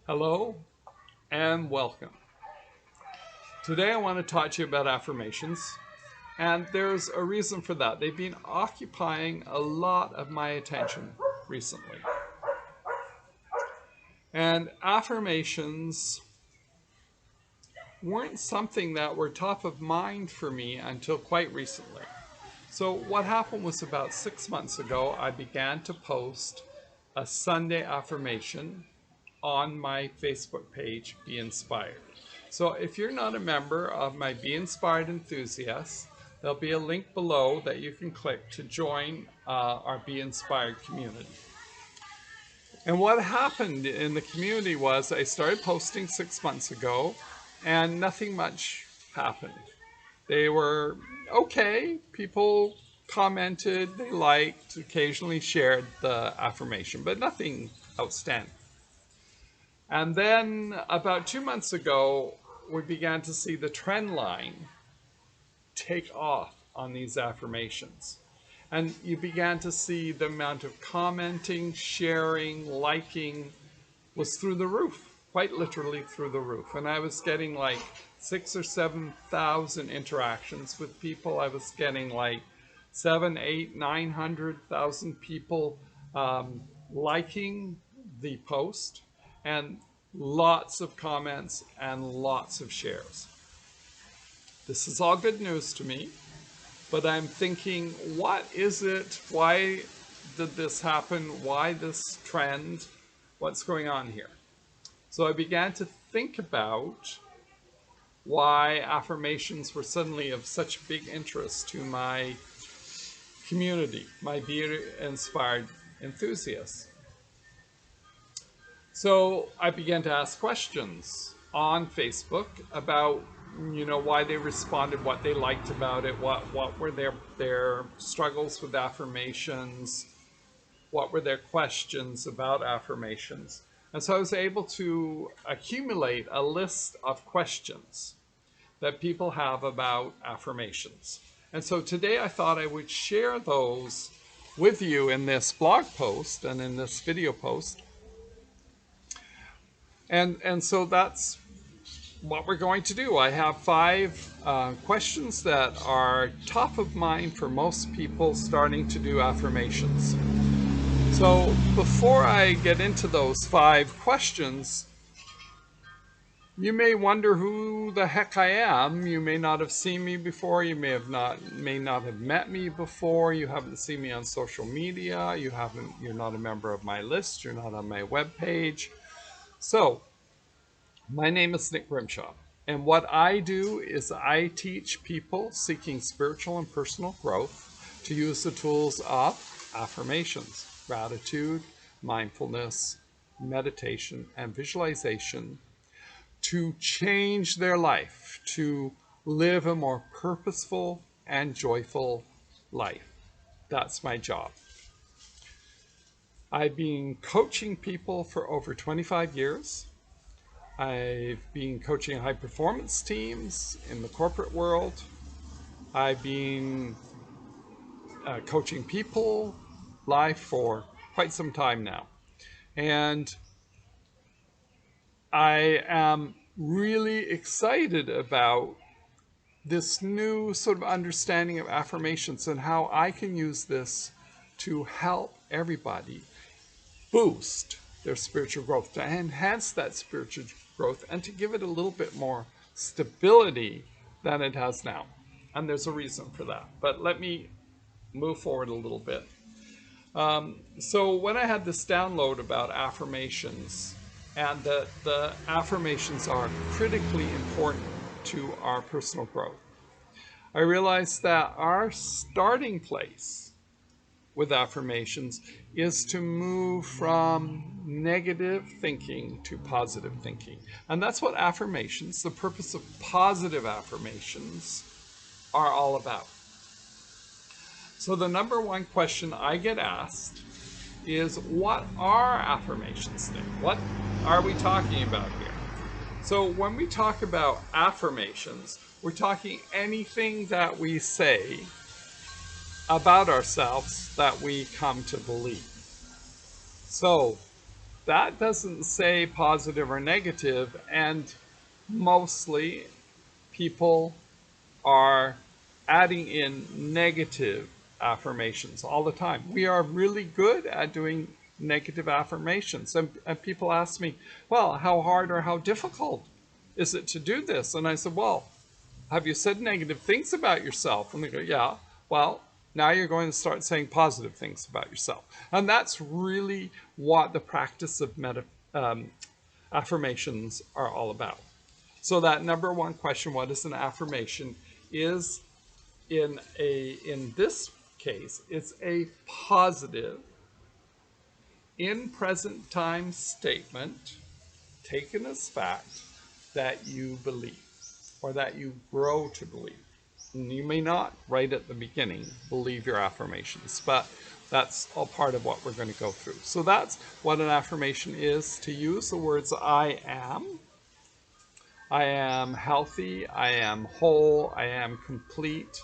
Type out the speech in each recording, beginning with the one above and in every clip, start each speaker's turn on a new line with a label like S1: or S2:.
S1: Hello and welcome. Today I want to talk to you about affirmations, and there's a reason for that. They've been occupying a lot of my attention recently. And affirmations weren't something that were top of mind for me until quite recently. So what happened was about 6 months ago, I began to post a Sunday affirmation on my Facebook page, Be Inspired. So if you're not a member of my Be Inspired enthusiasts, there'll be a link below that you can click to join our Be Inspired community. And what happened in the community was I started posting 6 months ago and nothing much happened. They were okay. People commented, they liked, occasionally shared the affirmation, but nothing outstanding. And then about 2 months ago, we began to see the trend line take off on these affirmations. And you began to see the amount of commenting, sharing, liking was through the roof, quite literally through the roof. And I was getting like 6,000 or 7,000 interactions with people. I was getting like 7, 8, 900,000 people liking the post, and lots of comments and lots of shares. This is all good news to me, but I'm thinking, what is it? Why did this happen? Why this trend? What's going on here? So I began to think about why affirmations were suddenly of such big interest to my community, my Be Inspired enthusiasts. So I began to ask questions on Facebook about, why they responded, what they liked about it, what were their struggles with affirmations, what were their questions about affirmations. And so I was able to accumulate a list of questions that people have about affirmations. And so today I thought I would share those with you in this blog post and in this video post. And so that's what we're going to do. I have 5 questions that are top of mind for most people starting to do affirmations. So before I get into those 5 questions, you may wonder who the heck I am. You may not have seen me before. You may not have met me before. You haven't seen me on social media. You're not a member of my list. You're not on my webpage. So my name is Nick Grimshawe, and what I do is I teach people seeking spiritual and personal growth to use the tools of affirmations, gratitude, mindfulness, meditation, and visualization to change their life, to live a more purposeful and joyful life. That's my job. I've been coaching people for over 25 years. I've been coaching high performance teams in the corporate world. I've been coaching people live for quite some time now. And I am really excited about this new sort of understanding of affirmations and how I can use this to help everybody boost their spiritual growth, to enhance that spiritual growth, and to give it a little bit more stability than it has now. And there's a reason for that. But let me move forward a little bit. So when I had this download about affirmations, and that the affirmations are critically important to our personal growth, I realized that our starting place with affirmations is to move from negative thinking to positive thinking. And that's what affirmations, the purpose of positive affirmations, are all about. So the number one question I get asked is, what are affirmations, Nick? What are we talking about here? So when we talk about affirmations, we're talking anything that we say about ourselves that we come to believe. So that doesn't say positive or negative, and mostly people are adding in negative affirmations all the time. We are really good at doing negative affirmations. And people ask me, well, how hard or how difficult is it to do this? And I said, well, have you said negative things about yourself? And they go, yeah. Well, now you're going to start saying positive things about yourself. And that's really what the practice of affirmations are all about. So that number one question, what is an affirmation, is in this case, it's a positive in present time statement taken as fact that you believe or that you grow to believe. And you may not, right at the beginning, believe your affirmations, but that's all part of what we're going to go through. So that's what an affirmation is: to use the words I am healthy, I am whole, I am complete.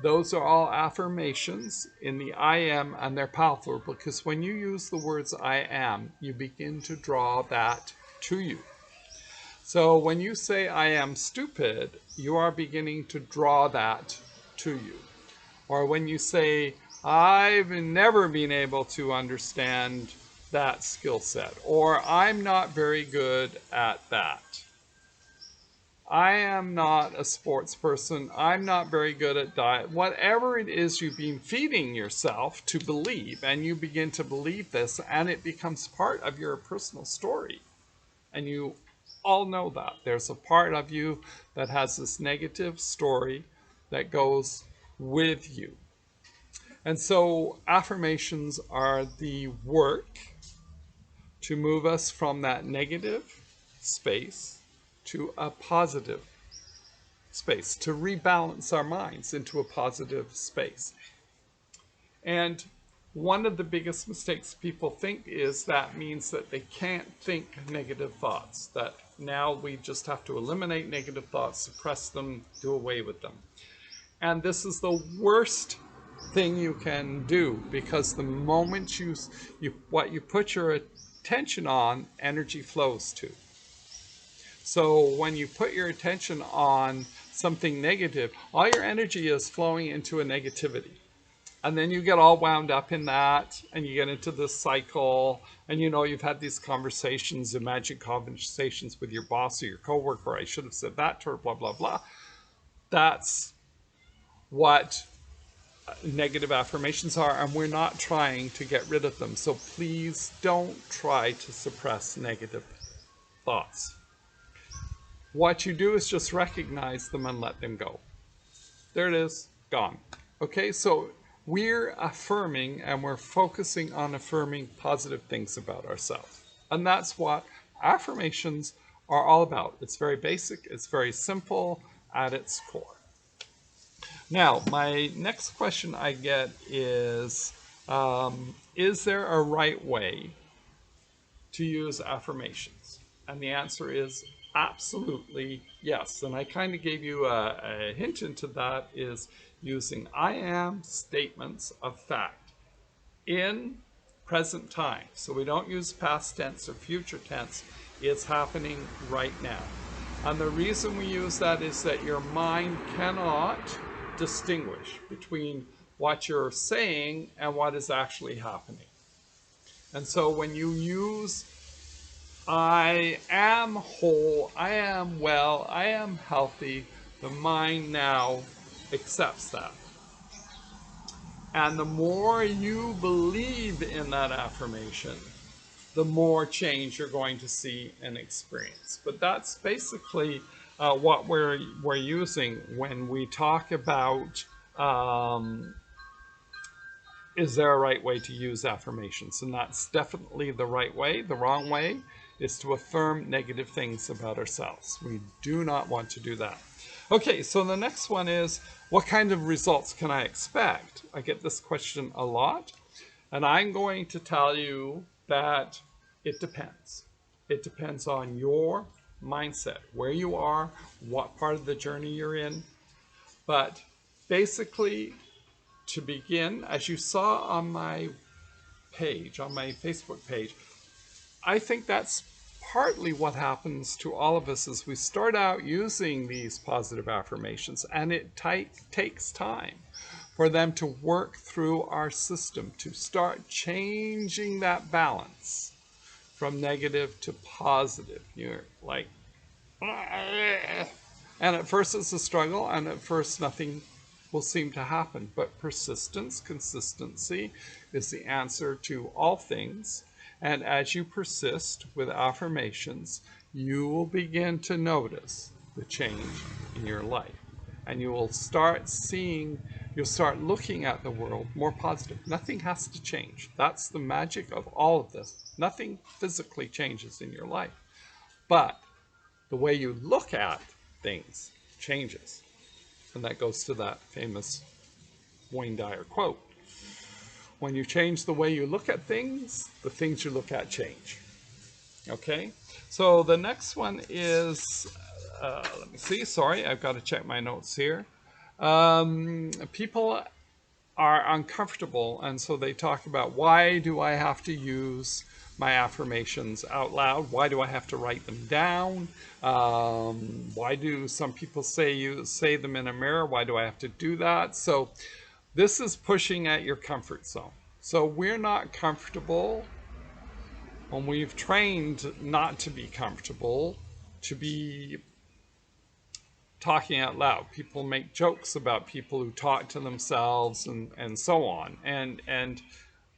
S1: Those are all affirmations in the I am, and they're powerful because when you use the words I am, you begin to draw that to you. So when you say I am stupid, you are beginning to draw that to you. Or when you say I've never been able to understand that skill set, or I'm not very good at that. I am not a sports person. I'm not very good at diet. Whatever it is you've been feeding yourself to believe, and you begin to believe this, and it becomes part of your personal story. And you all know that. There's a part of you that has this negative story that goes with you. And so affirmations are the work to move us from that negative space to a positive space, to rebalance our minds into a positive space. And one of the biggest mistakes people think is that means that they can't think negative thoughts, that now we just have to eliminate negative thoughts, suppress them, do away with them. And this is the worst thing you can do, because the moment what you put your attention on, energy flows to. So when you put your attention on something negative, all your energy is flowing into a negativity. And then you get all wound up in that, and you get into this cycle, and you've had these conversations, imagined conversations with your boss or your coworker. I should have said that to her, blah, blah, blah. That's what negative affirmations are, and we're not trying to get rid of them. So please don't try to suppress negative thoughts. What you do is just recognize them and let them go. There it is, gone. Okay, so we're affirming, and we're focusing on affirming positive things about ourselves. And that's what affirmations are all about. It's very basic, it's very simple at its core. Now, my next question I get is there a right way to use affirmations? And the answer is absolutely yes. And I kind of gave you a hint into that, is using I am statements of fact in present time. So we don't use past tense or future tense. It's happening right now. And the reason we use that is that your mind cannot distinguish between what you're saying and what is actually happening. And so when you use I am whole, I am well, I am healthy, the mind now accepts that. And the more you believe in that affirmation, the more change you're going to see and experience. But that's basically what we're using when we talk about is there a right way to use affirmations? And that's definitely the right way. The wrong way is to affirm negative things about ourselves. We do not want to do that. Okay, so the next one is, what kind of results can I expect? I get this question a lot, and I'm going to tell you that it depends. It depends on your mindset, where you are, what part of the journey you're in. But basically, to begin, as you saw on my page, on my Facebook page, I think that's partly what happens to all of us as we start out using these positive affirmations, and it takes time for them to work through our system to start changing that balance from negative to positive. You're like, and at first it's a struggle, and at first nothing will seem to happen. But persistence, consistency is the answer to all things. And as you persist with affirmations, you will begin to notice the change in your life. And you will start seeing, you'll start looking at the world more positive. Nothing has to change. That's the magic of all of this. Nothing physically changes in your life. But the way you look at things changes. And that goes to that famous Wayne Dyer quote. When you change the way you look at things, the things you look at change. Okay? So the next one is, let me see, sorry, I've got to check my notes here. People are uncomfortable, and so they talk about, why do I have to use my affirmations out loud? Why do I have to write them down? Why do some people say them in a mirror? Why do I have to do that? So this is pushing at your comfort zone. So we're not comfortable when we've trained not to be comfortable, to be talking out loud. People make jokes about people who talk to themselves and so on. And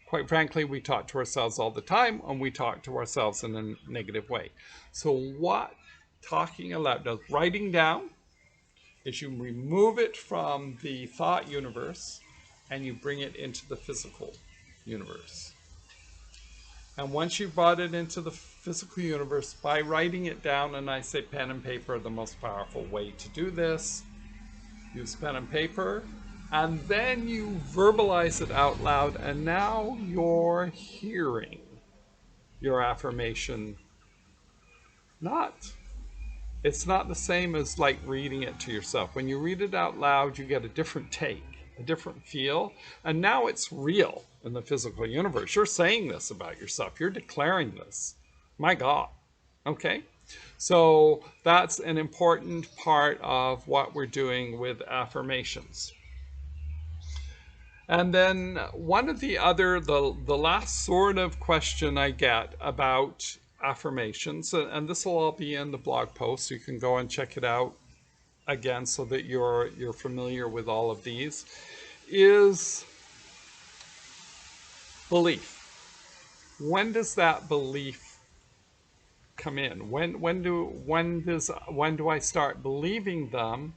S1: quite frankly, we talk to ourselves all the time, and we talk to ourselves in a negative way. So what talking aloud does, writing down, is you remove it from the thought universe and you bring it into the physical universe. And once you've brought it into the physical universe by writing it down, and I say pen and paper are the most powerful way to do this, use pen and paper, and then you verbalize it out loud, and now you're hearing your affirmation. It's not the same as like reading it to yourself. When you read it out loud, you get a different take, a different feel, and now it's real in the physical universe. You're saying this about yourself. You're declaring this. My God. Okay? So that's an important part of what we're doing with affirmations. And then one of the other, the last sort of question I get about affirmations, and this will all be in the blog post, you can go and check it out again so that you're familiar with all of these, is belief. When does that belief come in? When do I start believing them?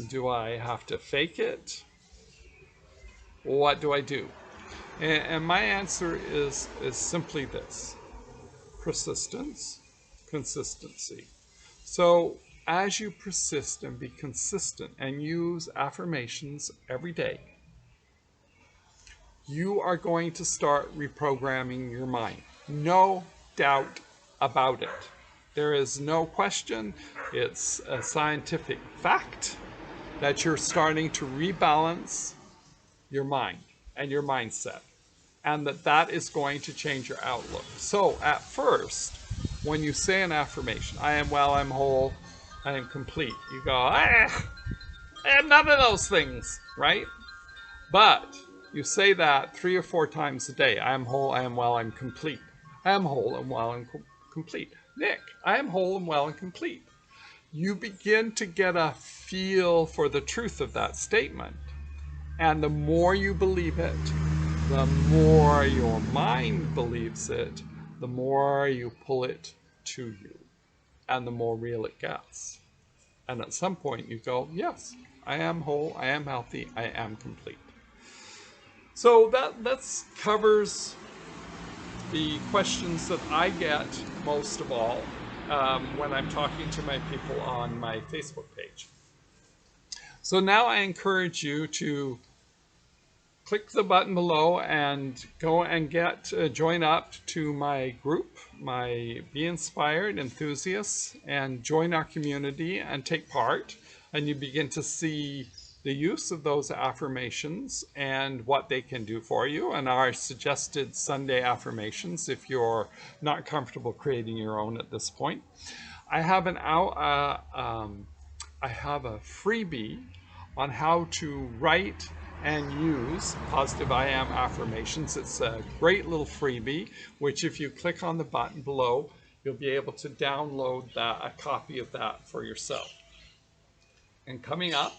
S1: Do I have to fake it? What do I do? And my answer is simply this: persistence, consistency. So as you persist and be consistent and use affirmations every day, you are going to start reprogramming your mind. No doubt about it. There is no question. It's a scientific fact that you're starting to rebalance your mind and your mindset, and that is going to change your outlook. So at first, when you say an affirmation, I am well, I'm whole, I am complete, you go, I am none of those things, right? But you say that 3 or 4 times a day. I am whole, I am well, I'm complete. I am whole and well and complete. Nick, I am whole and well and complete. You begin to get a feel for the truth of that statement. And the more you believe it, the more your mind believes it, the more you pull it to you, and the more real it gets. And at some point you go, yes, I am whole, I am healthy, I am complete. So that covers the questions that I get most of all when I'm talking to my people on my Facebook page. So now I encourage you to click the button below and go and join up to my group, my Be Inspired enthusiasts, and join our community and take part. And you begin to see the use of those affirmations and what they can do for you, and our suggested Sunday affirmations if you're not comfortable creating your own at this point. I have I have a freebie on how to write and use positive I am affirmations. It's a great little freebie, which if you click on the button below, you'll be able to download a copy of that for yourself. And coming up,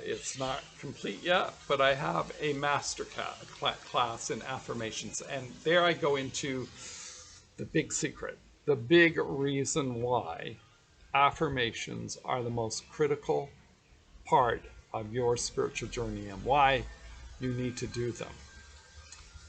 S1: it's not complete yet, but I have a master class in affirmations. And there I go into the big secret, the big reason why affirmations are the most critical part of your spiritual journey and why you need to do them.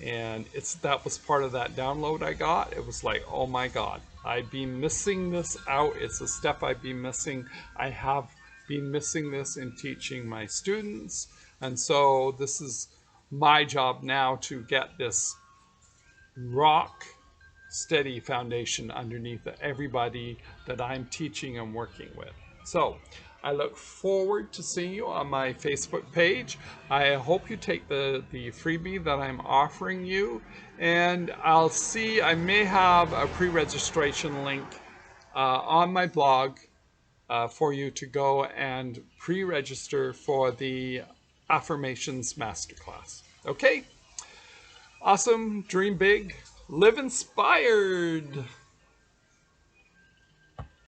S1: And that was part of that download I got. It was like, oh my God, I've been missing this out. It's a step I've been missing. I have been missing this in teaching my students. And so this is my job now to get this rock steady foundation underneath everybody that I'm teaching and working with. So I look forward to seeing you on my Facebook page. I hope you take the freebie that I'm offering you, and I may have a pre-registration link on my blog for you to go and pre-register for the Affirmations Masterclass. Okay? Awesome. Dream big. Live inspired.